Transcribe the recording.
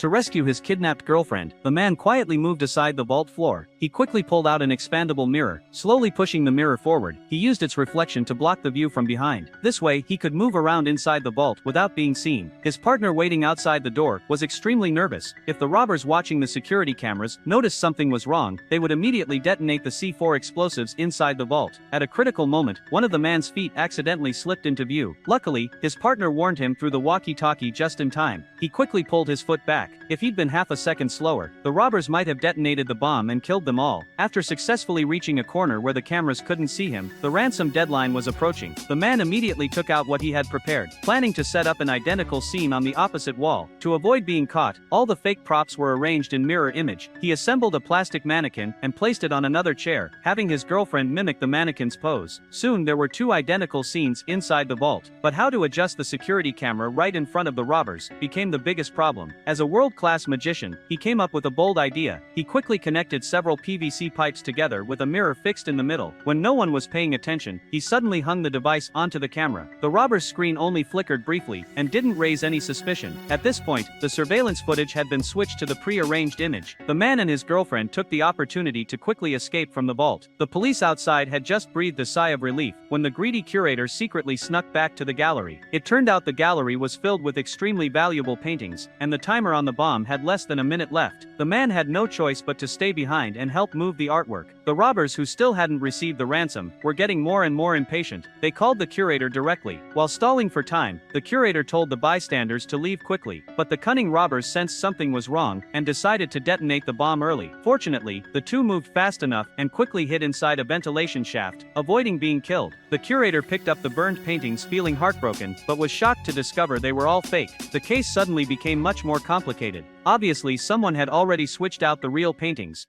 To rescue his kidnapped girlfriend, the man quietly moved aside the vault floor. He quickly pulled out an expandable mirror. Slowly pushing the mirror forward, he used its reflection to block the view from behind. This way, he could move around inside the vault without being seen. His partner waiting outside the door was extremely nervous. If the robbers watching the security cameras noticed something was wrong, they would immediately detonate the C4 explosives inside the vault. At a critical moment, one of the man's feet accidentally slipped into view. Luckily, his partner warned him through the walkie-talkie just in time. He quickly pulled his foot back. If he'd been half a second slower, the robbers might have detonated the bomb and killed them all. After successfully reaching a corner where the cameras couldn't see him, the ransom deadline was approaching. The man immediately took out what he had prepared, planning to set up an identical scene on the opposite wall. To avoid being caught, all the fake props were arranged in mirror image. He assembled a plastic mannequin and placed it on another chair, having his girlfriend mimic the mannequin's pose. Soon there were two identical scenes inside the vault. But how to adjust the security camera right in front of the robbers became the biggest problem. As a world-class magician, he came up with a bold idea. He quickly connected several PVC pipes together with a mirror fixed in the middle. When no one was paying attention, he suddenly hung the device onto the camera. The robber's screen only flickered briefly and didn't raise any suspicion. At this point, the surveillance footage had been switched to the pre-arranged image. The man and his girlfriend took the opportunity to quickly escape from the vault. The police outside had just breathed a sigh of relief when the greedy curator secretly snuck back to the gallery. It turned out the gallery was filled with extremely valuable paintings, and the timer on the bomb had less than a minute left. The man had no choice but to stay behind and help move the artwork. The robbers, who still hadn't received the ransom, were getting more and more impatient. They called the curator directly. While stalling for time, the curator told the bystanders to leave quickly, but the cunning robbers sensed something was wrong and decided to detonate the bomb early. Fortunately, the two moved fast enough and quickly hid inside a ventilation shaft, avoiding being killed. The curator picked up the burned paintings feeling heartbroken, but was shocked to discover they were all fake. The case suddenly became much more complicated. Obviously, someone had already switched out the real paintings.